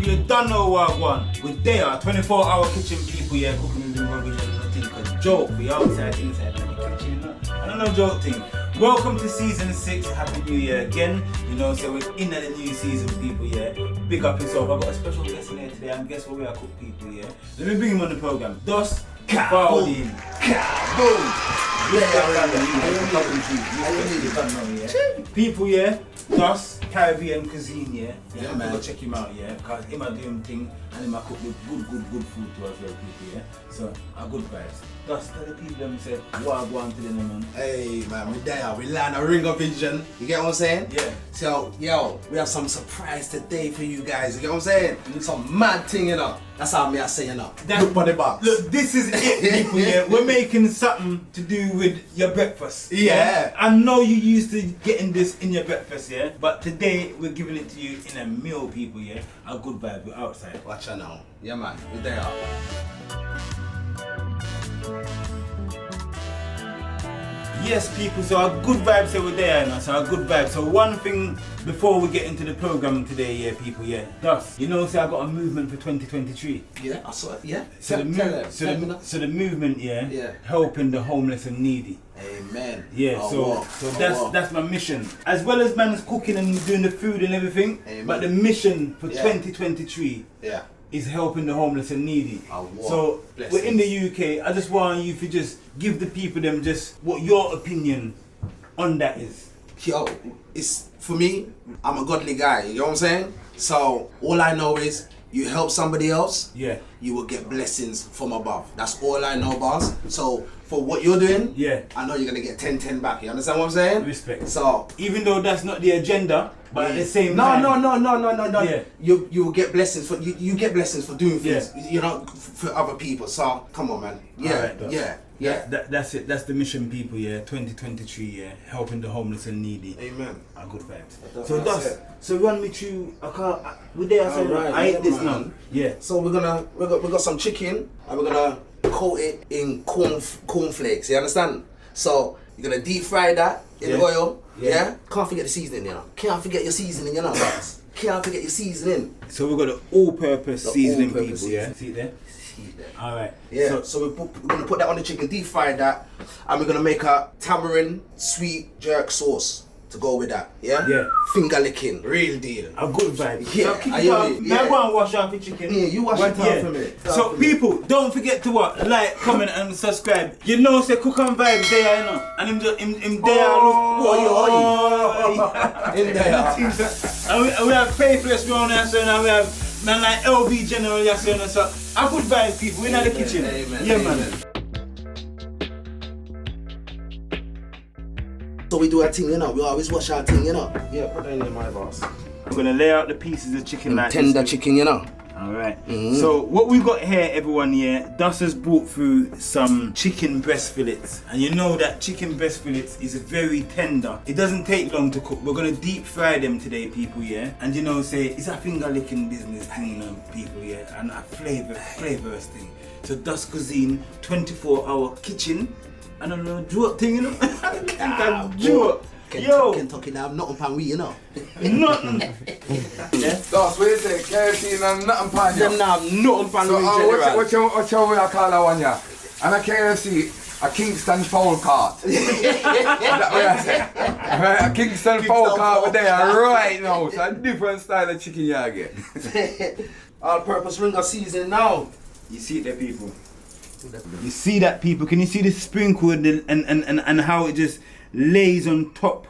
you don't know what I want. We're there, 24-hour kitchen people, yeah, cooking with the rubbish and nothing. Cause joke, we outside, inside, and the kitchen, you know. I don't know joke thing. Welcome to season 6, Happy New Year again. You know, so we're in the new season, people, yeah. Big up yourself. I've got a special guest in here today, and guess what we are, cook people, yeah. Let me bring him on the program. Duss, Kaboom! People, yeah, Duss, Caribbean Cuisine, yeah. Yeah, man. Go check him out, yeah, because him a doing thing and him a cook with good food to us, well, people, yeah. So, a good vibes. Duss, tell the people them say, what I want to them, man. Hey, man, we there, we land a ring of vision. You get what I'm saying? Yeah. So, yo, we have some surprise today for you guys. You get what I'm saying? Some mad thing, you know. That's how me I say, you know. Look on the box. Look, this is it, people, yeah. We're making something to do with your breakfast. Yeah. I know you used to getting this in your breakfast, yeah. But today, we're giving it to you in a meal, people, yeah. A good vibe, we're outside. Watch out now. Yeah, man, we there. Yes, people, so our good vibes over there now, so our good vibes. So one thing before we get into the program today, yeah, people, yeah, Duss, you know, say I got a movement for 2023. Yeah, I saw it, yeah. So the movement, yeah, helping the homeless and needy. Amen. Yeah, so that's my mission. As well as man's cooking and doing the food and everything, amen. But the mission for 2023 is helping the homeless and needy. So we're in the UK. I just want you to just give the people them just what your opinion on that is. Yo, it's for me, I'm a godly guy, you know what I'm saying? So all I know is you help somebody else, you will get blessings from above. That's all I know, boss. So for what you're doing, I know you're gonna get 10-10 back. You understand what I'm saying? Respect. So even though that's not the agenda, but at the same time, no. Yeah. You will get blessings for you get blessings for doing things, you know, for other people. So come on, man. Yeah. That's it. That's the mission, people. Yeah, 2023. Yeah, helping the homeless and needy. Amen. A good vibes. So Duss, so run me through. We there. So I eat this now. Yeah. So we got some chicken and we're gonna coat it in corn flakes. You understand? So you're gonna deep fry that in oil. Yeah. Can't forget the seasoning, you know. Can't forget your seasoning, you know. Can't forget your seasoning. So we've got the all-purpose seasoning, people. Yeah. See it there. All right. Yeah. So we're gonna put that on the chicken, deep fry that, and we're gonna make a tamarind sweet jerk sauce to go with that. Yeah. Yeah. Finger licking, real deal. A good vibe. Yeah. So now go and wash off the chicken. Yeah. You wash it out for me. So people, don't forget to what? Like, comment, and subscribe. You know, say cook and vibes there, you know, and him there. In there. And we have Paperless round here, so now we have. Man, like LB General, you so a good vibe, people. We're in the kitchen. Amen. Yeah, man. So we do our thing, you know. We always wash our thing, you know. Yeah, put that in there, my boss. I'm gonna lay out the pieces of chicken like tender chicken, you know. Alright. So what we've got here, everyone, Duss has brought through some chicken breast fillets. And you know that chicken breast fillets is very tender. It doesn't take long to cook. We're gonna deep fry them today, people, And you know, say it's a finger licking business thing, you know, people, and a flavorous thing. So Duss Cuisine, 24-hour kitchen. I don't know, joke thing, you know? I think I'm joke. Kentucky now, nothing pan we, you know. Nothing. Duss, what you say? KFC and nothing pan you? Them now, nothing pan we in general. What you way I call that one, yeah? And a KFC, a Kingston fowl cart. That's what I say. Right, a Kingston fowl cart with there right now. So a different style of chicken you get. All-purpose ring of season now. You see it there, people. You see that, people? Can you see the sprinkle and how it just lays on top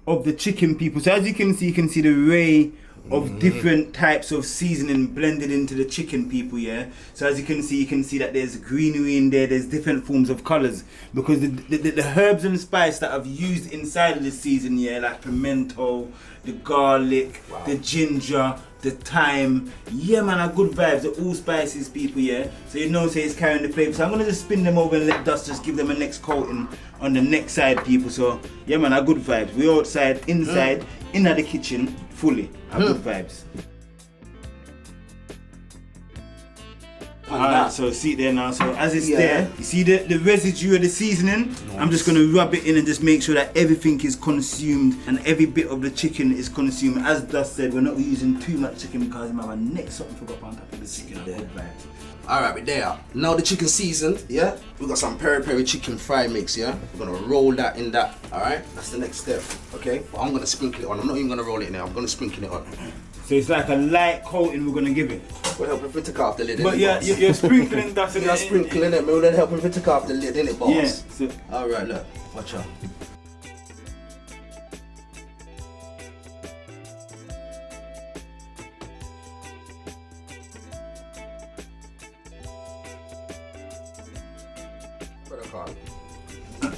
of the chicken, people? So as you can see the array of different types of seasoning blended into the chicken, people. So as you can see that there's greenery in there, there's different forms of colors, because the herbs and spice that I've used inside of the season, like pimento, the garlic, the ginger, the thyme, man, a good vibes, the all spices, people, so you know, say it's carrying the flavor. So I'm gonna just spin them over and let Duss just give them a next coating on the next side, people. So man, a good vibes. We outside, inside, in the kitchen, fully, a good vibes. Alright, so see it there now. So as it's there, you see the residue of the seasoning? Nice. I'm just gonna rub it in and just make sure that everything is consumed and every bit of the chicken is consumed. As Duss said, we're not using too much chicken because my next something forgot on top of the chicken there. Alright, we're there. Now the chicken seasoned, yeah? We got some peri-peri chicken fry mix, yeah? We're gonna roll that in that, alright? That's the next step, okay? But I'm gonna sprinkle it on. I'm not even gonna roll it now, I'm gonna sprinkle it on. So it's like a light coating we're gonna give it. We're helping to take off the lid, but yeah, you're sprinkling that. You're sprinkling it, we're helping to take off the lid, innit, boss? Yeah. So. Alright, look, watch out.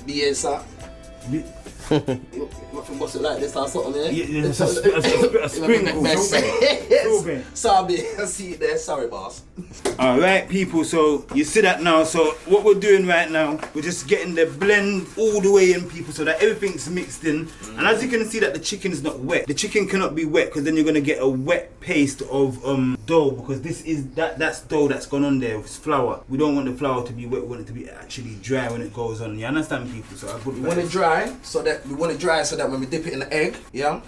Yes, sir. What bust it like this or something, eh? Yeah, a sprinkle. Sorry, I see it there. Sorry, boss. Alright, people, so you see that now. So what we're doing right now, we're just getting the blend all the way in, people, so that everything's mixed in. And as you can see that the chicken is not wet. The chicken cannot be wet because then you're gonna get a wet paste of dough, because this is that's dough that's gone on there. It's flour. We don't want the flour to be wet. We want it to be actually dry when it goes on. You understand, people? So I put want it dry so that when we dip it in the egg, yeah,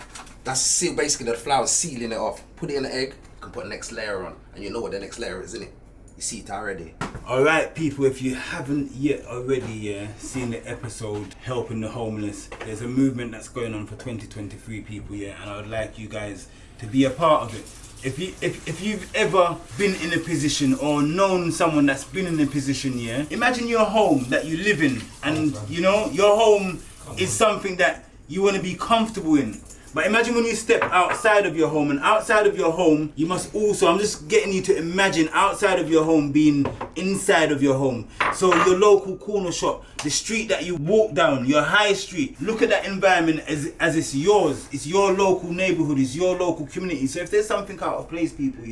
that's basically the flour sealing it off. Put it in the egg, you can put the next layer on, and you know what the next layer is, innit? You see it already. Alright, people, if you haven't yet already seen the episode Helping the Homeless, there's a movement that's going on for 2023, people, and I would like you guys to be a part of it. If you've ever been in a position or known someone that's been in a position, imagine your home that you live in, and you know your home is something that you want to be comfortable in. But imagine when you step outside of your home, and outside of your home, you must also, I'm just getting you to imagine outside of your home being inside of your home. So your local corner shop, the street that you walk down, your high street, look at that environment as it's yours. It's your local neighborhood, it's your local community. So if there's something out of place, people,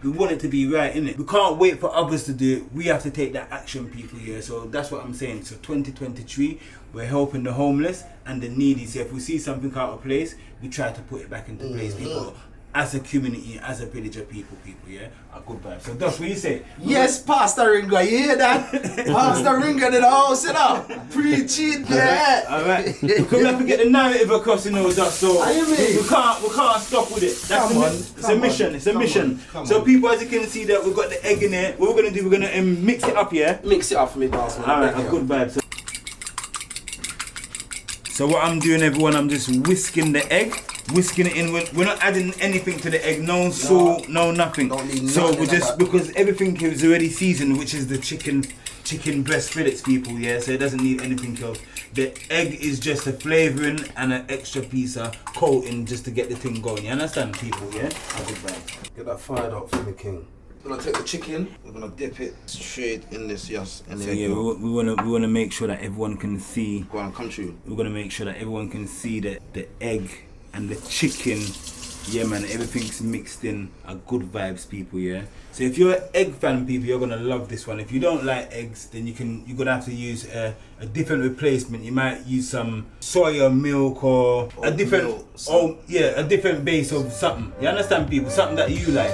we want it to be right, innit? We can't wait for others to do it. We have to take that action, people, So that's what I'm saying. So 2023, we're helping the homeless and the needy. So if we see something out of place, we try to put it back into place, people. As a community, as a village of people, a good vibe. So Duss, what do you say? Yes, Pastor Ringer, you hear that? Pastor Ringer in the house, preaching, Alright. Because we have to get the narrative across, Duss. So we can't stop with it. It's a mission. So people, as you can see that we've got the egg in there. What we're gonna do, we're gonna mix it up, Mix it up for me, boss. Alright, a good vibe. So what I'm doing, everyone, I'm just whisking the egg. Whisking it in. We're not adding anything to the egg. No salt, no nothing. So we're just, because everything is already seasoned, which is the chicken breast fillets, people. So it doesn't need anything else. The egg is just a flavouring and an extra piece of coating just to get the thing going. You understand, people? A good vibe. Get that fired up for me, king. We're gonna take the chicken. We're gonna dip it straight in this, And so we wanna make sure that everyone can see. Go on, come true. We're gonna make sure that everyone can see that the egg and the chicken, man, everything's mixed in. A good vibes, people, So if you're an egg fan, people, you're gonna love this one. If you don't like eggs, then you're gonna have to use a different replacement. You might use some soya milk or a different, a different base of something. You understand, people? Something that you like.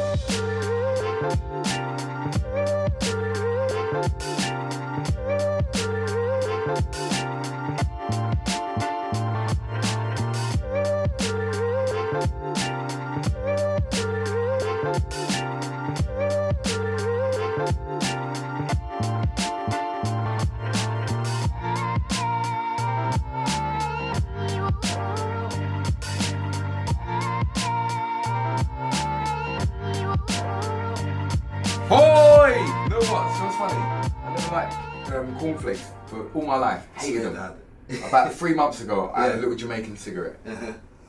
Oiii! You know what? So it's funny. I never liked corn flakes for all my life. Hated them. About 3 months ago, I had a little Jamaican cigarette.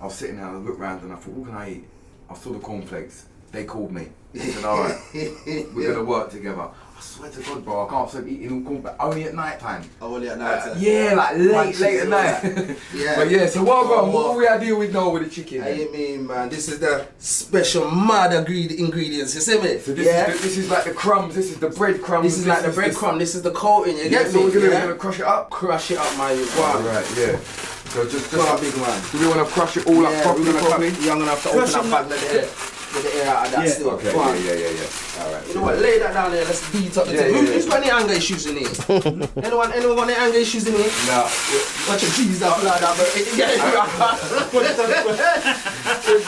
I was sitting there, I looked around and I thought, what can I eat? I saw the corn flakes. They called me. They said, alright, we're gonna work together. I swear to God, bro, I can't stop eating corn flakes. Only at night time. Only at night time? Yeah, like late at night. But so what we are dealing with now with the chicken? I mean, man, this is the special mad ingredients, you see me? So this is like the crumbs, this is the bread crumbs. This is like the bread crumb, this is the coating, you get me? So we're gonna crush it up? Crush it up, man. Right, So just a big man. Do we want to crush it all up properly? You're gonna have to open that bag like that. Get the air out of that still. Okay, yeah. Alright. You know what, lay that down there, let's beat up the thing. Who's got any anger issues in here? Anyone got any anger issues in here? No. Watch your cheese out like that, but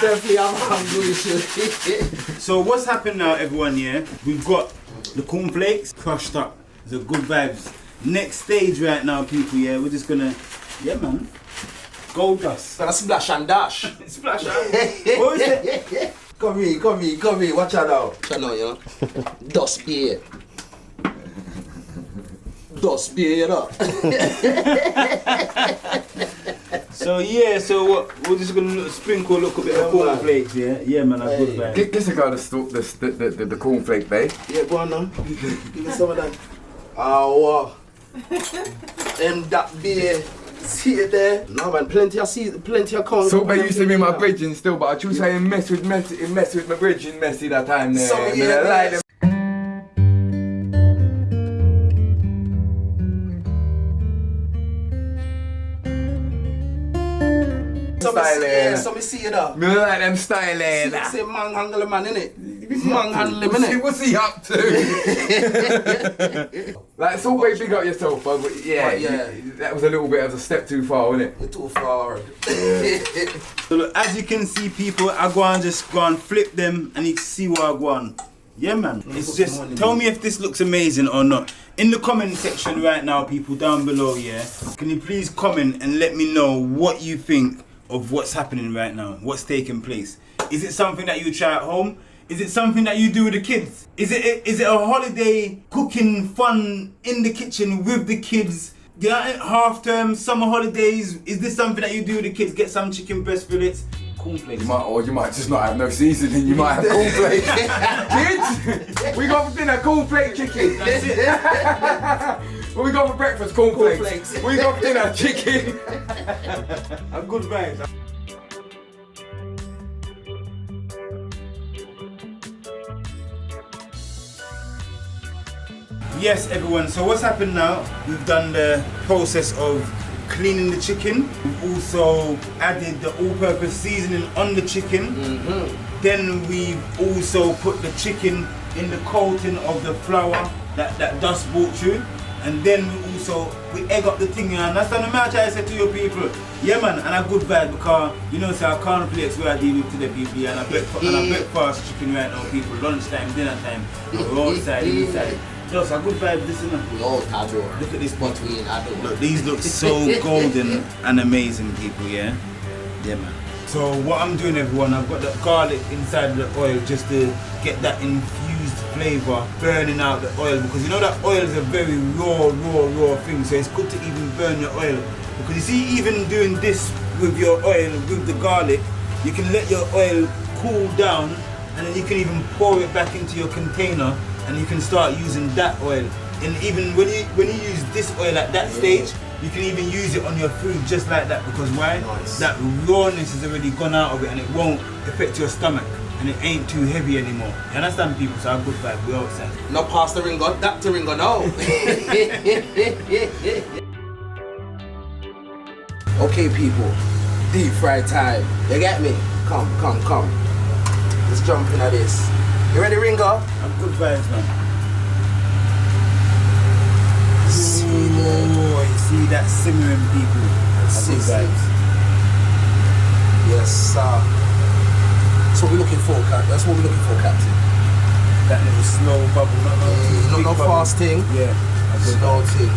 definitely have anger issues. So what's happened now, everyone, yeah? We've got the cornflakes crushed up. The good vibes. Next stage right now, people, yeah, we're just gonna, yeah, man, gold dust. Gonna splash and dash. Splash and what is it? Come here, watch out now. Watch out now, you know. Duss beer. Duss beer, you know. So yeah, so what, we're just gonna sprinkle a little bit of cornflakes, yeah? Yeah, man, that's good vibes. Guess I got the cornflake, babe. Yeah, go on now. Give me some of that. Oh, wow. That beer. See it there? No man, plenty of corn. So babe used to be my bridging still, but I choose how you mess with my bridging messy that time there. So, yeah, I like them. So me see it up. Me like them styling. See man handle man innit? Man handle him innit? What's he up to? Like it's all very big up yourself, but yeah, that was a little bit of a step too far, wasn't it? You're too far. So look, as you can see, people, I go and just go and flip them and you can see what I go on. Yeah, man. It's just, tell me if this looks amazing or not. In the comment section right now, people down below, yeah, can you please comment and let me know what you think of what's happening right now, what's taking place. Is it something that you try at home? Is it something that you do with the kids? Is it a holiday cooking fun in the kitchen with the kids? Yeah, half term, summer holidays. Is this something that you do with the kids? Get some chicken breast fillets, cornflakes. You might just not have no seasoning. You might have cornflakes. Kids, we got for dinner cornflake chicken. That's it. What we got for breakfast? Cornflakes. We got for dinner chicken. A good vibes. Yes, everyone, so what's happened now, we've done the process of cleaning the chicken. We've also added the all-purpose seasoning on the chicken. Then we've also put the chicken in the coating of the flour that Duss brought you. And then we egg up the thing, and that's the match I said to you people. Yeah man, and a good vibe because you know, so our corn flakes where I deal with to the people, and I breakfast chicken right now, people, lunchtime, dinner time, we're outside, inside. Just a good vibe, this is look at this between, look, these look so golden and amazing, people, yeah? Yeah man. So what I'm doing, everyone, I've got the garlic inside of the oil just to get that infused flavour burning out the oil, because you know that oil is a very raw thing, so it's good to even burn your oil, because you see, even doing this with your oil, with the garlic, you can let your oil cool down, and then you can even pour it back into your container and you can start using that oil. And even when you use this oil at that stage, you can even use it on your food just like that, because why? Nice. That rawness has already gone out of it and it won't affect your stomach and it ain't too heavy anymore. You understand, people? So a good vibe, we're outside. Not past the ring, got that to ring, no. Okay people, deep fry time. You get me? Come. Let's jump into this. You ready, Ringo? I'm good vibes, man. Oh, you see that simmering, people. That's good vibes. Yes, sir. That's what we're looking for, Captain. That little slow bubble, not fast thing. Yeah, slow thing.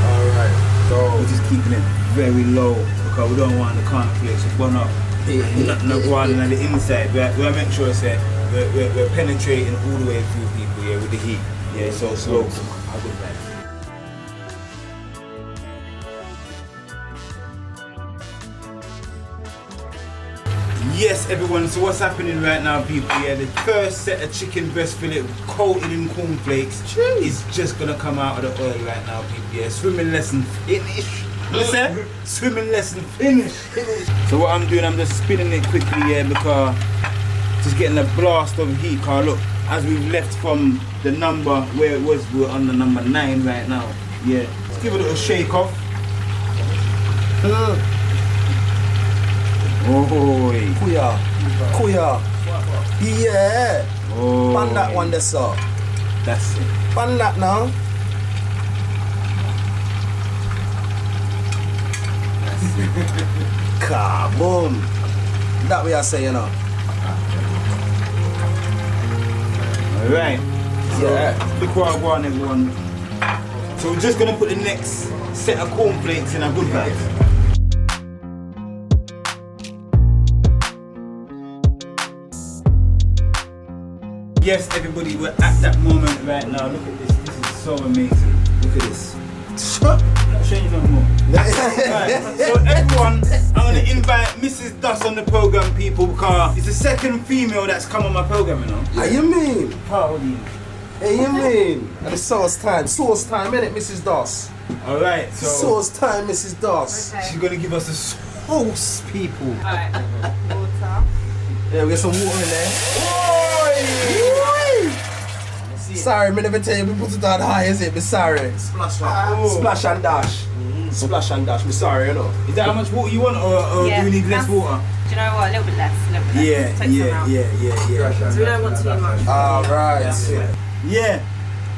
Alright, so we're just keeping it very low because we don't want the cornflakes to burn up. Not going on the inside. We make sure we're penetrating all the way through, people, yeah, with the heat. Yeah, so slow. I'll go back. Yes, everyone, so what's happening right now, people? Yeah, the first set of chicken breast fillet coated in cornflakes is just gonna come out of the oil right now, people. Yeah, swimming lesson finished. Listen, swimming lesson finished. So what I'm doing, I'm just spinning it quickly, yeah, because just getting a blast of heat. Cause look, as we've left from the number where it was, we're on the number 9 right now. Yeah, let's give it a little shake off. Oh, Oi. Kuya. Yeah. Oh. Pan that one there, sir. That's it. Pan that now. Kaboom. That way I say, you know. Alright. Yeah. Look where I go on, everyone. So we're just gonna put the next set of cornflakes in our good vibes. Yes, everybody, we're at that moment right now. Look at this. This is so amazing. Look at this. Not showing you no more. Right. So everyone, I'm gonna invite Mrs. Duss on the program, people, because it's the second female that's come on my program, you know. How you mean? How do you? Hey, you mean? And the sauce time, innit, Mrs. Duss? Alright, so Sauce time, Mrs. Duss. Okay. she's gonna give us a sauce, people. Alright. Water. Yeah, we got some water in there. Sorry, me never tell you we put it on high, is it? Me sorry. Splash and dash. Splash and dash. Me sorry, you know. Is that how much water you want, or Yeah, do we need less that's- water? Do you know what? A little bit less. Yeah, Take some out. yeah. So we don't want too much. Alright. Yeah,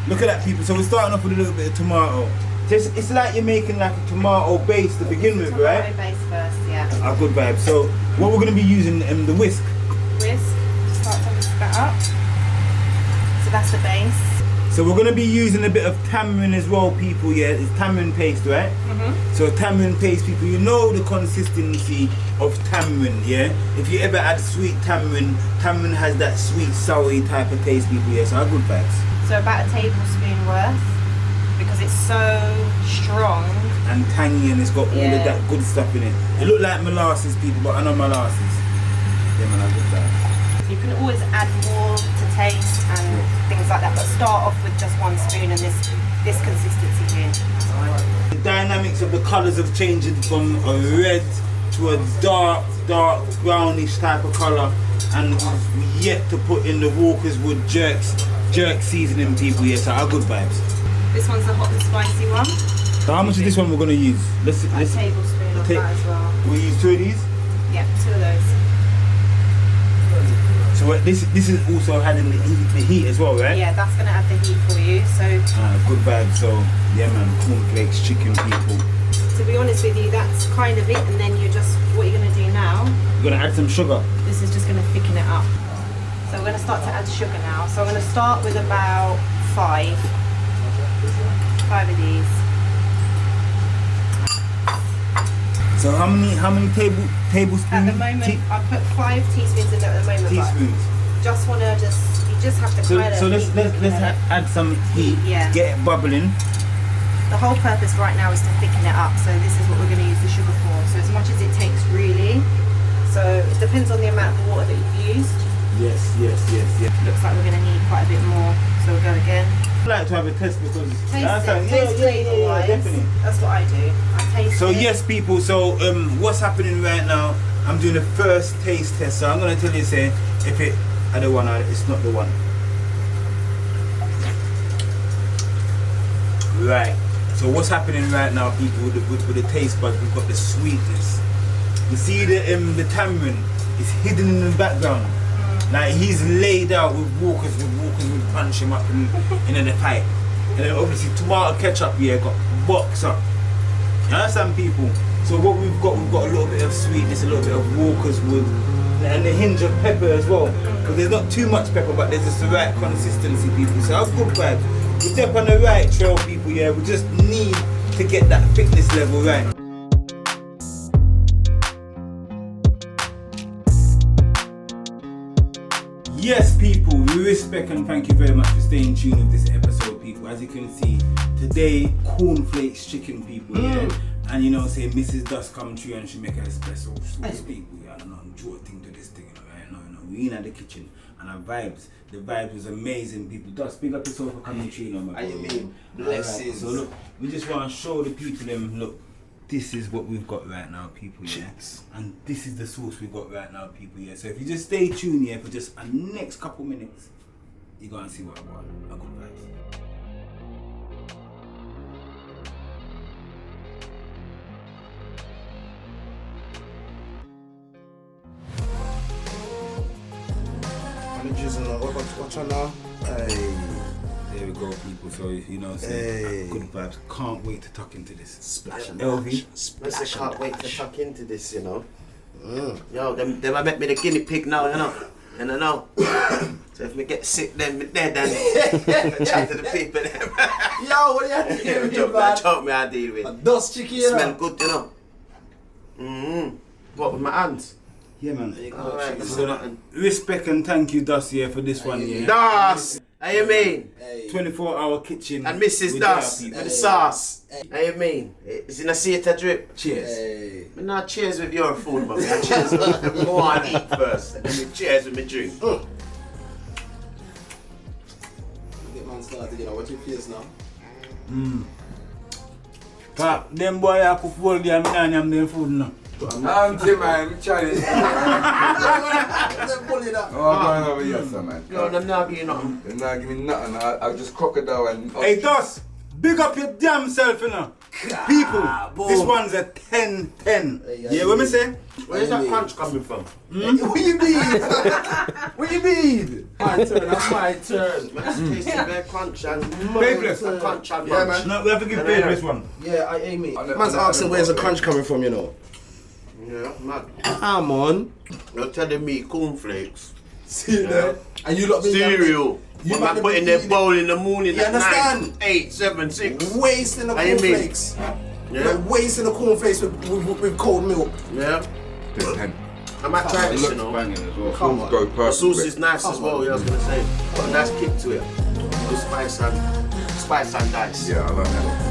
look at that, people. So we're starting off with a little bit of tomato. It's like you're making like a tomato base to begin with, Tomato right? base first, yeah. A good vibe. So what we're gonna be using the whisk. Whisk. Start to whisk that up. So that's the base. So we're gonna be using a bit of tamarind as well, people. Yeah, it's tamarind paste, right? So tamarind paste, people. You know the consistency of tamarind, yeah. If you ever add sweet tamarind, tamarind has that sweet, soury type of taste, people. Yeah, so our good vibes. So about a tablespoon worth, because it's so strong. And tangy, and it's got all Yeah. of that good stuff in it. It look like molasses, people, but I know molasses. Yeah, man, I good vibes. You can always add more to taste and things like that, but start off with just one spoon and this consistency here. The dynamics of the colours have changed from a red to a dark brownish type of colour, and we've yet to put in the Walker's Wood jerk seasoning, people. Yes, so our good vibes. This one's the hot and spicy one. So how much of this one we're gonna use? A tablespoon of that as well. We use 2 of these. Yeah, 2 of those. So this is also having the heat as well, right? Yeah, that's gonna add the heat for you. So Good vibe. So yeah, man, Corn Flakes Chicken, people. to be honest with you, that's kind of it. And then what you're gonna do now, You're gonna add some sugar. this is just gonna thicken it up. So we're gonna start to add sugar now. So I'm gonna start with about 5 of these. So how many tablespoons? At the moment, I put 5 teaspoons in there at the moment. but Teaspoons. You just have to kind of. So let's add some heat. Yeah. Get it bubbling. The whole purpose right now is to thicken it up. So this is what we're going to use the sugar for. So as much as it takes, really. So it depends on the amount of water that you've used. Yes. Looks like we're going to need quite a bit more. So we'll go again. I like to have a test because Taste flavour-wise. definitely. That's what I do. I taste So it. yes, people. So what's happening right now? I'm doing the first taste test. So I'm gonna tell you, say, if it I don't want it's not the one. Right. So what's happening right now, people? With the taste buds, we've got the sweetness. You see the tamarind is hidden in the background. Like he's laid out with walkers would punch him up in the pipe. And then obviously tomato ketchup here got box up. You understand, people? So what we've got a little bit of sweetness, a little bit of Walker's Wood, and a hinge of pepper as well. Because there's not too much pepper, but there's just the right consistency, people. So I've good vibes. We're step on the right trail, people, yeah. We just need to get that thickness level right. Yes, people, we respect and thank you very much for staying tuned with this episode, people. As you can see, today, Corn Flakes Chicken, people, yeah. And you know, say Mrs. Duss come through and she make a special sauce, people. Yeah, I don't know, draw a thing to this thing, right? No, we in at the kitchen and our vibes. The vibes was amazing, people. Duss, big up yourself for coming through, you know, my mean, blessings. Right, so look, we just want to show the people them, look, this is what we've got right now, people, yeah. Cheers. And this is the sauce we've got right now, people, yeah. So if you just stay tuned here for just a next couple minutes, you're gonna see what I want. A good vibes. I'm drizzling on. Watch on now. Hey. There we go, people. So you know, good vibes. Can't wait to tuck into this. Splash and LV. Splash I can't wait to tuck into this, you know. Yo, them I met me the guinea pig now, you know. And I know. So if me get sick, then me dead and chat to the people. Yo, what are you doing, Joke me I deal with. A Duss chicken, you Smell know. good, you know. What with my hands? Yeah, man. Alright, that's So nothing. respect and thank you, Duss, yeah, for this one, yeah. Duss! How you mean? 24-hour kitchen. And Mrs. with Duss our with the sauce. How you mean? It's in a theatre drip. Cheers. Hey. Me not cheers with your food, man. I cheers with go on eat first. And then me cheers with me drink. Get man started, you know. What your face now? But them boy I cook all day, I am them food now. Auntie, man, challenge. Them bully that. Oh, I'm going over here, sir, man. No, them not give you nothing. They're not giving me nothing. I'll just crocodile and... Hey, Duss, big up your damn self, you know. People, this one's a 10-10. Yeah, what me say? Where's that crunch coming from? What you mean? What you mean? My turn, that's my turn. That's tasting very crunch and Paperless. crunch and Yeah, munch. man. No, we have to give Paperless one. Yeah, I aim it. I Man's know, asking where's the crunch coming from, you know. Yeah, mad. Come on. You're telling me cornflakes. See that? And you lot been Cereal. You You might man put in be their eating- bowl in the morning You at understand? 9, 8, 7, 6. wasting the How you mean? cornflakes. Yeah? Like wasting the cornflakes with cold milk. Yeah. I might try this, you know. banging as well. Come on. Go The perfect. sauce is nice as well, yeah, I was gonna say. Got a nice kick to it. Good spice and dice. Yeah, I like that.